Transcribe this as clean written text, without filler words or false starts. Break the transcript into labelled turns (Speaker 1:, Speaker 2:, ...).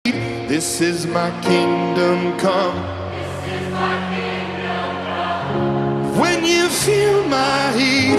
Speaker 1: This is my kingdom come. When you feel my heat,